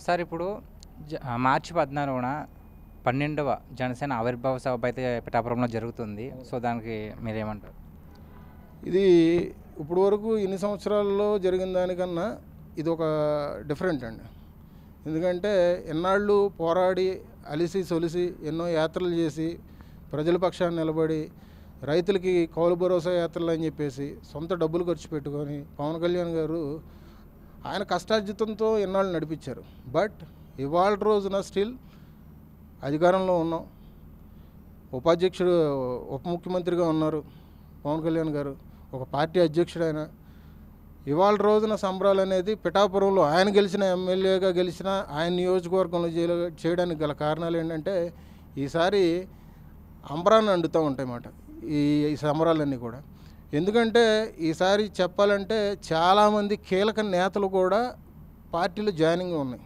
Sir ఇప్పుడు మార్చి 14న 12వ జనసేన ఆవిర్భావ సభ అయితే పిఠాపురంలో జరుగుతుంది. సో, దానికి మీరేమంటారు? ఇది ఇప్పుడు వరకు ఇన్ని సంవత్సరాల్లో జరిగిన దానికన్నా ఇది ఒక డిఫరెంట్ అండి. ఎందుకంటే ఎన్నాళ్ళు పోరాడి అలిసి సొలిసి ఎన్నో యాత్రలు చేసి ప్రజల పక్షాన్ని నిలబడి రైతులకి కౌలు భరోసా యాత్రలు అని చెప్పేసి సొంత డబ్బులు ఖర్చు పెట్టుకొని పవన్ కళ్యాణ్ గారు ఆయన కష్టార్జితంతో ఎన్నాళ్ళు నడిపించారు. బట్ ఇవాళ రోజున స్టిల్ అధికారంలో ఉన్నాం. ఉపాధ్యక్షుడు ఉప ముఖ్యమంత్రిగా ఉన్నారు పవన్ కళ్యాణ్ గారు, ఒక పార్టీ అధ్యక్షుడు ఆయన. ఇవాళ రోజున సంబరాలు అనేది పిఠాపురంలో ఆయన గెలిచిన ఎమ్మెల్యేగా గెలిచిన ఆయన నియోజకవర్గంలో చేయడానికి గల కారణాలు ఏంటంటే ఈసారి అంబరాన్ని అండుతూ ఉంటాయన్నమాట ఈ సంబరాలన్నీ కూడా. ఎందుకంటే ఈసారి చెప్పాలంటే చాలామంది కీలక నేతలు కూడా పార్టీలో జాయినింగ్ ఉన్నాయి.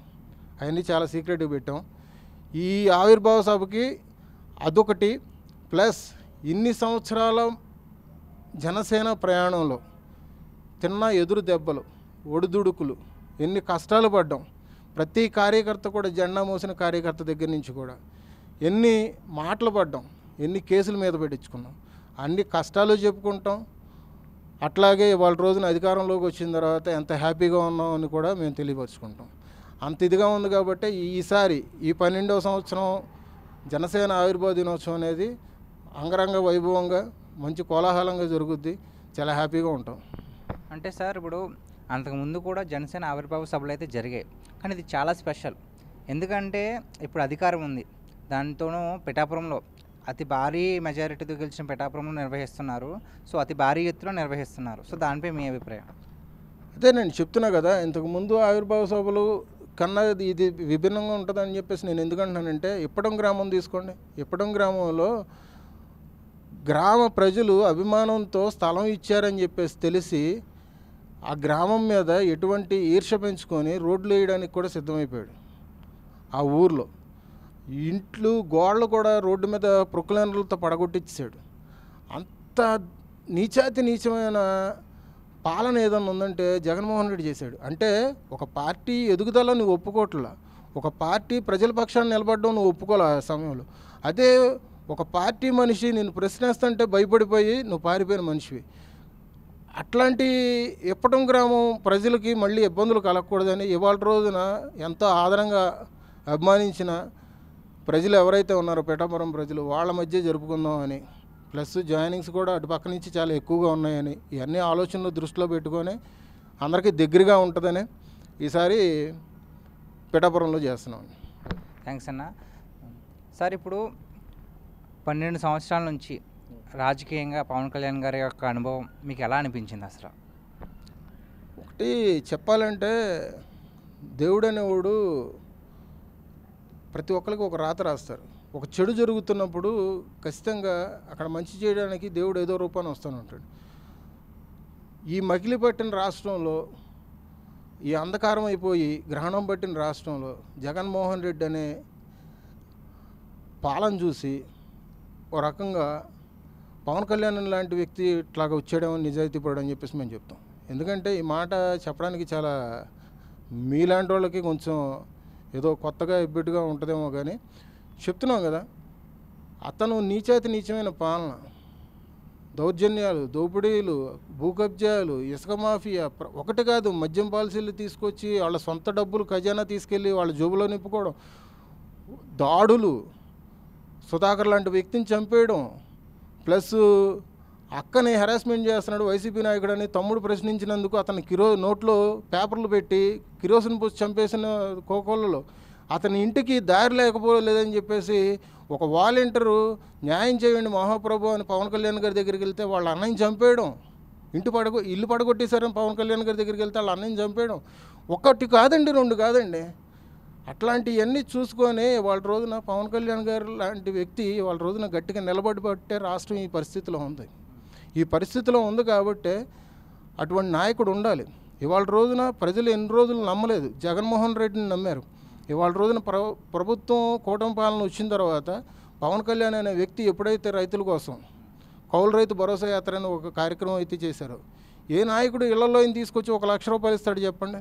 అవన్నీ చాలా సీక్రెట్గా పెట్టాం. ఈ ఆవిర్భావ సభకి అదొకటి, ప్లస్ ఇన్ని సంవత్సరాల జనసేన ప్రయాణంలో తిన్న ఎదురు దెబ్బలు, ఒడిదుడుకులు, ఎన్ని కష్టాలు పడ్డాం. ప్రతి కార్యకర్త కూడా, జెండా మోసిన కార్యకర్త దగ్గర నుంచి కూడా ఎన్ని మాటలు పడ్డాం, ఎన్ని కేసుల మీద పెట్టించుకున్నాం. అన్ని కష్టాలు చెప్పుకుంటాం. అట్లాగే వాళ్ళ రోజున అధికారంలోకి వచ్చిన తర్వాత ఎంత హ్యాపీగా ఉన్నాం అని కూడా మేము తెలియపరుచుకుంటాం. అంత ఇదిగా ఉంది కాబట్టి ఈసారి ఈ 12వ సంవత్సరం జనసేన ఆవిర్భావ దినోత్సవం అనేది అంగరంగ వైభవంగా మంచి కోలాహలంగా జరుగుద్ది. చాలా హ్యాపీగా ఉంటాం. అంటే సార్, ఇప్పుడు అంతకుముందు కూడా జనసేన ఆవిర్భావ సభలు అయితే జరిగాయి, కానీ ఇది చాలా స్పెషల్. ఎందుకంటే ఇప్పుడు అధికారం ఉంది, దాంతోనూ పిఠాపురంలో అతి భారీ మెజారిటీతో గెలిచిన పిఠాపురంలో నిర్వహిస్తున్నారు. సో, అతి భారీ ఎత్తులో నిర్వహిస్తున్నారు. సో, దానిపై మీ అభిప్రాయం? అదే నేను చెప్తున్నా కదా, ఇంతకుముందు ఆవిర్భావ సభలు కన్నా ఇది విభిన్నంగా ఉంటుందని చెప్పేసి నేను ఎందుకంటున్నానంటే, ఇప్పడం గ్రామం తీసుకోండి. ఇప్పడం గ్రామంలో గ్రామ ప్రజలు అభిమానంతో స్థలం ఇచ్చారని చెప్పేసి తెలిసి ఆ గ్రామం మీద ఎటువంటి ఈర్ష్య పెంచుకొని రోడ్లు వేయడానికి కూడా సిద్ధమైపోయాడు. ఆ ఊర్లో ఇంట్లు గోడలు కూడా రోడ్డు మీద ప్రొక్లైనర్లతో పడగొట్టించాడు. అంత నీచమైన పాలన ఏదన్నా ఉందంటే జగన్మోహన్ రెడ్డి చేశాడు. అంటే ఒక పార్టీ ఎదుగుదల నువ్వు ఒప్పుకోవట్లా, ఒక పార్టీ ప్రజల పక్షాన్ని నిలబడడం నువ్వు ఒప్పుకోలే ఆ సమయంలో. అదే ఒక పార్టీ మనిషి నేను ప్రశ్నిస్తుంటే భయపడిపోయి నువ్వు పారిపోయిన మనిషివి. అట్లాంటి ఇప్పటం గ్రామం ప్రజలకి మళ్ళీ ఇబ్బందులు కలగకూడదని ఇవాళ రోజున ఎంతో ఆదరంగా అభిమానించిన ప్రజలు ఎవరైతే ఉన్నారో పిఠాపురం ప్రజలు, వాళ్ళ మధ్య జరుపుకుందాం అని, ప్లస్ జాయినింగ్స్ కూడా అటు పక్క నుంచి చాలా ఎక్కువగా ఉన్నాయని, ఇవన్నీ ఆలోచనలు దృష్టిలో పెట్టుకొని అందరికీ దగ్గరగా ఉంటుందని ఈసారి పిఠాపురంలో చేస్తున్నాం. థ్యాంక్స్ అన్న. సార్, ఇప్పుడు 12 సంవత్సరాల నుంచి రాజకీయంగా పవన్ కళ్యాణ్ గారి యొక్క అనుభవం మీకు ఎలా అనిపించింది అసలు? ఒకటి చెప్పాలంటే, దేవుడు అనేవాడు ప్రతి ఒక్కరికి ఒక రాత రాస్తారు. ఒక చెడు జరుగుతున్నప్పుడు ఖచ్చితంగా అక్కడ మంచి చేయడానికి దేవుడు ఏదో రూపాన్ని వస్తూనే ఉంటాడు. ఈ మకిలి పట్టిన రాష్ట్రంలో, ఈ అంధకారం అయిపోయి గ్రహణం పట్టిన రాష్ట్రంలో జగన్మోహన్ రెడ్డి అనే పాలన చూసి ఓ రకంగా పవన్ కళ్యాణ్ లాంటి వ్యక్తి ఇట్లాగా వచ్చాడేమో నిజాయితీ పడని చెప్పేసి మేము చెప్తాం. ఎందుకంటే ఈ మాట చెప్పడానికి చాలా మీలాంటి వాళ్ళకి కొంచెం ఏదో కొత్తగా ఇబ్బెట్టుగా ఉంటుందేమో, కానీ చెప్తున్నాం కదా, అతను నీచమైన పాలన, దౌర్జన్యాలు, దోపిడీలు, భూ కబ్జాలు, ఇసుక మాఫియా, ఒకటి కాదు మద్యం పాలసీలు తీసుకొచ్చి వాళ్ళ సొంత డబ్బులు ఖజానా తీసుకెళ్ళి వాళ్ళ జోబులో నింపుకోవడం, దాడులు, సుధాకర్ లాంటి వ్యక్తిని చంపేయడం, ప్లస్ అక్కని హెరాస్మెంట్ చేస్తున్నాడు వైసీపీ నాయకుడు అని తమ్ముడు ప్రశ్నించినందుకు అతని నోట్లో పేపర్లు పెట్టి కిరోసిన్ పోసి చంపేసిన కోకోళ్ళలో అతని ఇంటికి దారి లేకపోలేదని చెప్పేసి ఒక వాలంటీరు న్యాయం చేయండి మహాప్రభు అని పవన్ కళ్యాణ్ గారి దగ్గరికి వెళ్తే వాళ్ళ అన్నయ్యని చంపేయడం, ఇల్లు పడగొట్టేశారని పవన్ కళ్యాణ్ గారి దగ్గరికి వెళ్తే వాళ్ళ అన్నయ్యని చంపేయడం. ఒకటి కాదండి, రెండు కాదండి. అట్లాంటివన్నీ చూసుకొని వాళ్ళ రోజున పవన్ కళ్యాణ్ గారు లాంటి వ్యక్తి వాళ్ళ రోజున గట్టిగా నిలబడిపట్టే రాష్ట్రం ఈ పరిస్థితిలో ఉంది. ఈ పరిస్థితిలో ఉంది కాబట్టి అటువంటి నాయకుడు ఉండాలి. ఇవాళ రోజున ప్రజలు ఎన్ని రోజులు నమ్మలేదు, జగన్మోహన్ రెడ్డిని నమ్మారు. ఇవాళ రోజున ప్రభుత్వం కూటమి పాలన వచ్చిన తర్వాత పవన్ కళ్యాణ్ అనే వ్యక్తి ఎప్పుడైతే రైతుల కోసం కౌలు రైతు భరోసా యాత్ర అని ఒక కార్యక్రమం అయితే చేశారో, ఏ నాయకుడు ఇళ్లలో తీసుకొచ్చి 1 లక్ష రూపాయలు ఇస్తాడు చెప్పండి?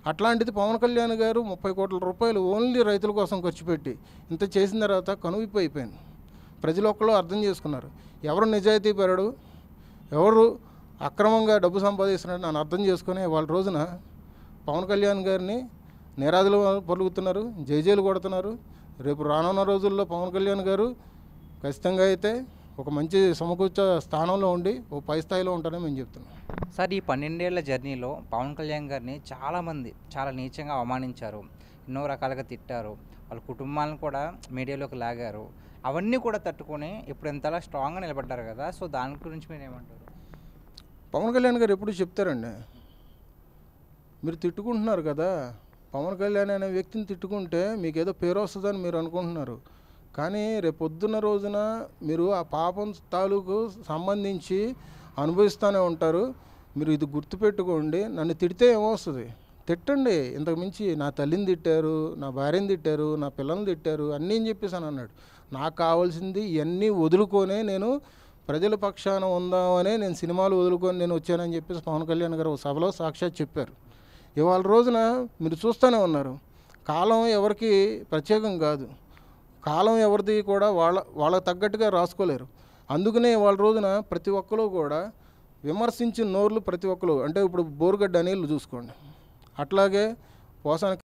అట్లాంటిది పవన్ కళ్యాణ్ గారు 30 కోట్ల రూపాయలు ఓన్లీ రైతుల కోసం ఖర్చు పెట్టి ఇంత చేసిన తర్వాత కనువిప్పు అయిపోయింది. ప్రజలు ఒక్కళ్ళు అర్థం చేసుకున్నారు. ఎవరు నిజాయితీపరుడు, ఎవరు అక్రమంగా డబ్బు సంపాదిస్తున్నాడు నన్ను అర్థం చేసుకుని వాళ్ళ రోజున పవన్ కళ్యాణ్ గారిని నేరాదులు పలుకుతున్నారు, జైజేలు కొడుతున్నారు. రేపు రానున్న రోజుల్లో పవన్ కళ్యాణ్ గారు ఖచ్చితంగా అయితే ఒక మంచి సమకూర్చ స్థానంలో ఉండి ఓ పై స్థాయిలో ఉంటారని మేము చెప్తున్నాం. సార్, ఈ 12 ఏళ్ల జర్నీలో పవన్ కళ్యాణ్ గారిని చాలామంది చాలా నీచంగా అవమానించారు, ఎన్నో రకాలుగా తిట్టారు, వాళ్ళ కుటుంబాలను కూడా మీడియాలోకి లాగారు. అవన్నీ కూడా తట్టుకొని ఇప్పుడు ఎంతలా స్ట్రాంగ్గా నిలబడ్డారు కదా, సో దాని గురించి మీరు ఏమంటారు? పవన్ కళ్యాణ్ గారు ఎప్పుడు చెప్తారండి, మీరు తిట్టుకుంటున్నారు కదా, పవన్ కళ్యాణ్ అనే వ్యక్తిని తిట్టుకుంటే మీకు ఏదో పేరు వస్తుందని మీరు అనుకుంటున్నారు. కానీ రేపు పొద్దున్న రోజున మీరు ఆ పాపం తాలూకు సంబంధించి అనుభవిస్తూనే ఉంటారు. మీరు ఇది గుర్తుపెట్టుకోండి. నన్ను తిడితే ఏమొస్తుంది, తిట్టండి. ఇంతకు మించి నా తల్లిని తిట్టారు, నా భార్యని తిట్టారు, నా పిల్లల్ని తిట్టారు అన్నీ అని చెప్పేసి అని అన్నాడు. నాకు కావాల్సింది ఇవన్నీ వదులుకొనే నేను ప్రజల పక్షాన ఉందామనే నేను సినిమాలు వదులుకొని నేను వచ్చానని చెప్పేసి పవన్ కళ్యాణ్ గారు ఒక సభలో సాక్షాత్ చెప్పారు. ఇవాళ రోజున మీరు చూస్తూనే ఉన్నారు, కాలం ఎవరికి ప్రత్యేకం కాదు, కాలం ఎవరిది కూడా వాళ్ళకి తగ్గట్టుగా రాసుకోలేరు. అందుకనే ఇవాళ రోజున ప్రతి ఒక్కరు కూడా విమర్శించిన నోర్లు ప్రతి ఒక్కరు, అంటే ఇప్పుడు బోరుగడ్డ అనిల్ చూసుకోండి, అట్లాగే పోసాన